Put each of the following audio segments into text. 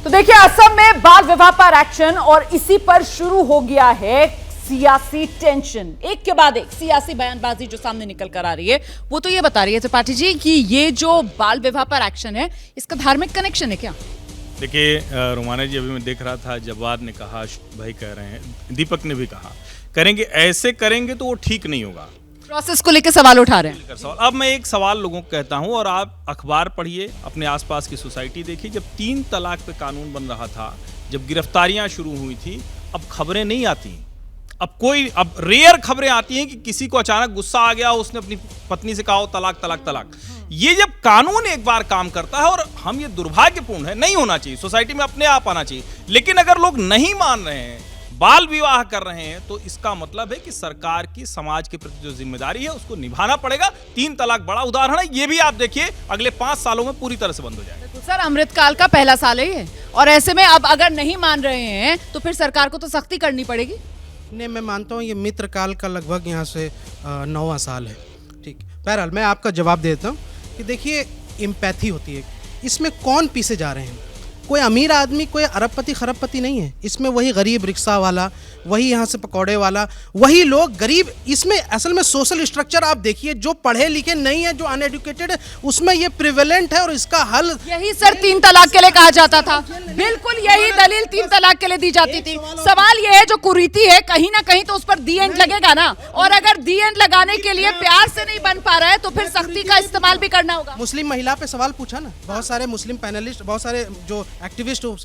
तो देखिए, असम में बाल विवाह पर एक्शन और इसी पर शुरू हो गया है सियासी टेंशन। एक के बाद एक सियासी बयानबाजी जो सामने निकल कर आ रही है, वो तो ये बता रही है त्रिपाठी जी कि ये जो बाल विवाह पर एक्शन है, इसका धार्मिक कनेक्शन है क्या? देखिए रोमाना जी, अभी मैं देख रहा था, जवाद ने कहा, भाई कह रहे हैं, दीपक ने भी कहा, करेंगे ऐसे करेंगे तो वो ठीक नहीं होगा। प्रोसेस को लेकर सवाल उठा रहे हैं। अब मैं एक सवाल लोगों को कहता हूं, और आप अखबार पढ़िए, अपने आसपास की सोसाइटी देखिए। जब 3 तलाक पे कानून बन रहा था, जब गिरफ्तारियां शुरू हुई थी, अब खबरें नहीं आती। अब रेयर खबरें आती हैं कि किसी को अचानक गुस्सा आ गया, उसने अपनी पत्नी से कहा तलाक तलाक तलाक। ये जब कानून एक बार काम करता है, और हम ये दुर्भाग्यपूर्ण है, नहीं होना चाहिए, सोसाइटी में अपने आप आना चाहिए, लेकिन अगर लोग नहीं मान रहे हैं, बाल विवाह कर रहे हैं, तो इसका मतलब है कि सरकार की समाज के प्रति जो जिम्मेदारी है उसको निभाना पड़ेगा। 3 तलाक बड़ा उदाहरण है, ये भी आप देखिए अगले 5 सालों में पूरी तरह से बंद हो जाएगा। सर, अमृतकाल का पहला साल है ये, और ऐसे में अब अगर नहीं मान रहे हैं तो फिर सरकार को तो सख्ती करनी पड़ेगी। नहीं, मैं मानता हूँ ये मित्र काल का लगभग यहाँ से 9वां साल है। ठीक, बहरहाल मैं आपका जवाब देता हूँ कि देखिए, एम्पैथी होती है, इसमें कौन पीछे जा रहे हैं? कोई अमीर आदमी, कोई अरबपति खरबपति नहीं है इसमें। वही गरीब रिक्शा वाला, वही यहाँ से पकौड़े वाला, वही लोग गरीब। इसमें असल में सोशल स्ट्रक्चर आप देखिए, जो पढ़े लिखे नहीं है, जो अनएडुकेटेड है, उसमें ये प्रिवेलेंट है, और इसका हल यही सर 3 तलाक के लिए कहा जाता था। बिल्कुल यही दलील 3 तलाक के लिए दी जाती थी। सवाल ये है, जो कुरीति है, कहीं ना कहीं तो उस पर दी एंड लगेगा ना, और अगर दी एंड लगाने के लिए प्यार से नहीं बन पा रहा है तो फिर सख्ती का इस्तेमाल भी करना होगा। मुस्लिम महिला पे सवाल पूछा ना, बहुत सारे मुस्लिम पैनलिस्ट, बहुत सारे जो एक्टिविस्ट हो,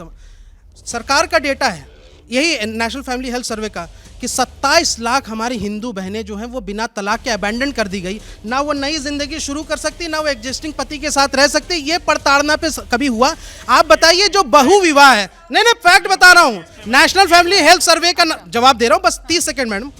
सरकार का डेटा है, यही नेशनल फैमिली हेल्थ सर्वे का, कि 27 लाख हमारी हिंदू बहनें जो हैं वो बिना तलाक के अबैंडन कर दी गई। ना वो नई जिंदगी शुरू कर सकती, ना वो एग्जिस्टिंग पति के साथ रह सकती। ये प्रताड़ना पे कभी हुआ? आप बताइए, जो बहु विवाह है, नहीं फैक्ट बता रहा हूँ, नेशनल फैमिली हेल्थ सर्वे का जवाब दे रहा हूँ, बस 30 सेकेंड मैडम,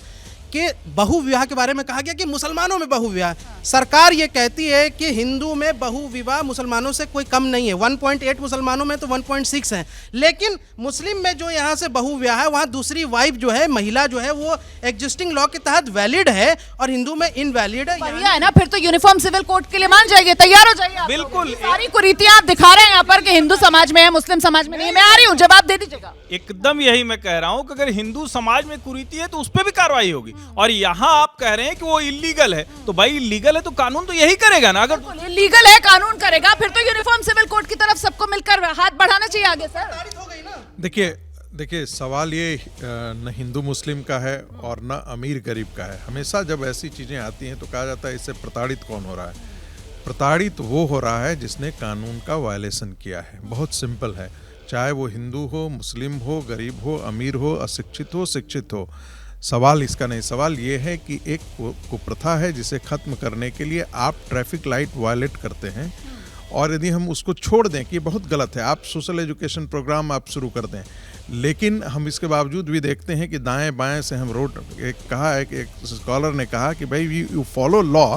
कि बहु विवाह के बारे में कहा गया कि मुसलमानों में बहु विवाह। सरकार ये कहती है कि हिंदू में बहु विवाह मुसलमानों से कोई कम नहीं है। 1.8 मुसलमानों में तो 1.6 है, लेकिन मुस्लिम में जो यहाँ से बहु विवाह है, वहाँ दूसरी वाइफ जो है, महिला जो है, वो एग्जिस्टिंग लॉ के तहत वैलिड है, और हिंदू में इनवैलिड है। बढ़िया है ना, फिर तो यूनिफॉर्म सिविल कोड के लिए मान जाएंगे, तैयार हो जाइए। बिल्कुल, सारी कुरीतियां आप दिखा रहे हैं यहाँ पर कि हिंदू समाज में है, मुस्लिम समाज में नहीं। मैं आ रही हूँ, जवाब दे दीजिएगा। एकदम यही मैं कह रहा हूं कि अगर हिंदू समाज में कुरीति है तो उस पर भी कार्रवाई होगी। और यहां आप कह रहे हैं कि वो इलीगल है, तो भाई इलीगल है तो कानून तो यही करेगा ना। अगर इलीगल है, कानून करेगा, फिर तो यूनिफॉर्म सिविल कोड की तरफ सबको मिलकर हाथ बढ़ाना चाहिए आगे। सर देखिए सवाल ये न हिंदू मुस्लिम का है और न अमीर गरीब का है। हमेशा जब ऐसी चीज़ें आती हैं तो कहा जाता है इससे प्रताड़ित कौन हो रहा है। प्रताड़ित वो हो रहा है जिसने कानून का वायलेशन किया है। बहुत सिंपल है, चाहे वो हिंदू हो, मुस्लिम हो, गरीब हो, अमीर हो, अशिक्षित हो, शिक्षित हो। सवाल इसका नहीं, सवाल ये है कि एक कुप्रथा है जिसे ख़त्म करने के लिए आप ट्रैफिक लाइट वायलेट करते हैं, और यदि हम उसको छोड़ दें कि ये बहुत गलत है, आप सोशल एजुकेशन प्रोग्राम आप शुरू कर दें, लेकिन हम इसके बावजूद भी देखते हैं कि दाएं बाएं से हम रोड, एक स्कॉलर ने कहा कि भाई you follow law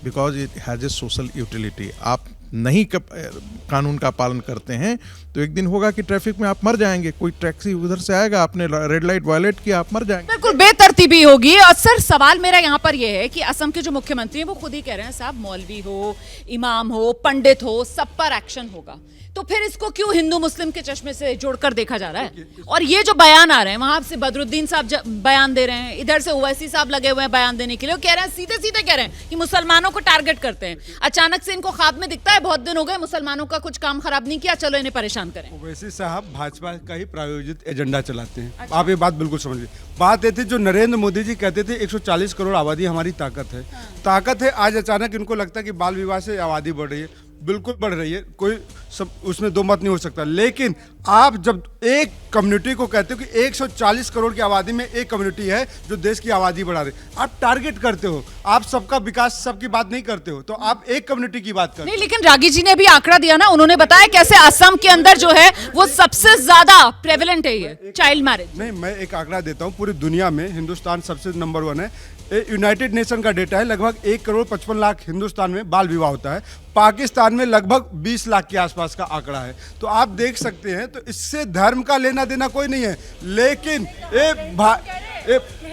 because it has a social utility. आप नहीं कानून का पालन करते हैं तो एक दिन होगा कि ट्रैफिक में आप मर जाएंगे। कोई टैक्सी उधर से आएगा, आपने रेड लाइट वायलेट किया, आप मर जाएंगे। बिल्कुल बेतरतीबी होगी। और सर, सवाल मेरा यहाँ पर यह है कि असम के जो मुख्यमंत्री हैं वो खुद ही कह रहे हैं, साहब मौलवी हो, इमाम हो, पंडित हो, सब पर एक्शन होगा। तो फिर इसको क्यों हिंदू मुस्लिम के चश्मे से जोड़कर देखा जा रहा है? और ये जो बयान आ रहे हैं, वहां से बदरुद्दीन साहब बयान दे रहे हैं, इधर से ओवैसी साहब लगे हुए हैं बयान देने के लिए, वो कह रहे हैं, सीधे सीधे कह रहे हैं कि मुसलमानों को टारगेट करते हैं। अचानक से इनको ख्वाब में दिखता है, बहुत दिन हो गए मुसलमानों का कुछ काम खराब नहीं किया, चलो इन्हें परेशान करें। ओवैसी साहब भाजपा का ही प्रायोजित एजेंडा चलाते हैं। अच्छा। आप ये बात बिल्कुल समझिए। बात ये थी, जो नरेंद्र मोदी जी कहते थे 140 करोड़ आबादी हमारी ताकत है, ताकत है। आज अचानक इनको लगता है कि बाल विवाह से आबादी बढ़ रही है। बिल्कुल बढ़ रही है, कोई सब उसमें दो मत नहीं हो सकता। लेकिन आप जब एक कम्युनिटी को कहते हो कि 140 करोड़ की आबादी में एक कम्युनिटी है जो देश की आबादी बढ़ा रही, आप टारगेट करते हो, आप सबका विकास, सबकी बात नहीं करते हो, तो आप एक कम्युनिटी की बात करते हो। नहीं, लेकिन रागी जी ने भी आंकड़ा दिया ना, उन्होंने बताया कैसे असम के अंदर जो है वो सबसे ज्यादा प्रेवलेंट है ये चाइल्ड मैरिज। नहीं, मैं एक आंकड़ा देता हूँ, पूरी दुनिया में हिंदुस्तान सबसे नंबर 1 है। यूनाइटेड नेशन का डेटा है, लगभग 1 करोड़ 55 लाख हिंदुस्तान में बाल विवाह होता है। पाकिस्तान में लगभग 20 लाख के आसपास का आंकड़ा है। तो आप देख सकते हैं, तो इससे धर्म का लेना देना कोई नहीं है। लेकिन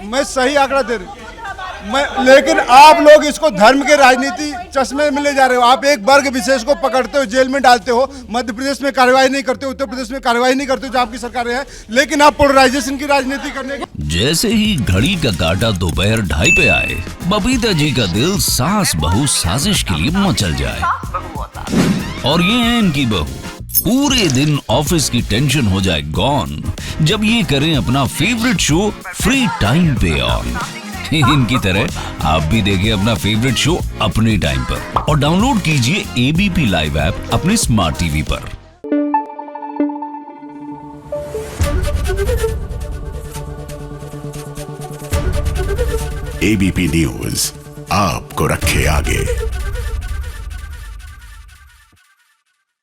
मैं सही आंकड़ा दे रहा हूँ, लेकिन आप लोग इसको धर्म के राजनीति चश्मे में ले जा रहे हो। आप एक वर्ग विशेष को पकड़ते हो, जेल में डालते हो, मध्य प्रदेश में कार्रवाई नहीं करते हो, उत्तर प्रदेश में कार्रवाई नहीं करते हो जो आपकी सरकारें हैं, लेकिन आप पोलराइजेशन की राजनीति करने की। जैसे ही घड़ी का काटा दोपहर 2:30 पे आए, बबीता जी का दिल सास बहू साजिश के लिए मचल जाए। और ये है इनकी बहू, पूरे दिन ऑफिस की टेंशन हो जाए गॉन जब ये करें अपना फेवरेट शो फ्री टाइम पे ऑन। इनकी तरह आप भी देखें अपना फेवरेट शो अपने टाइम पर और डाउनलोड कीजिए एबीपी लाइव ऐप अपने स्मार्ट टीवी पर। एबीपी न्यूज आपको रखे आगे।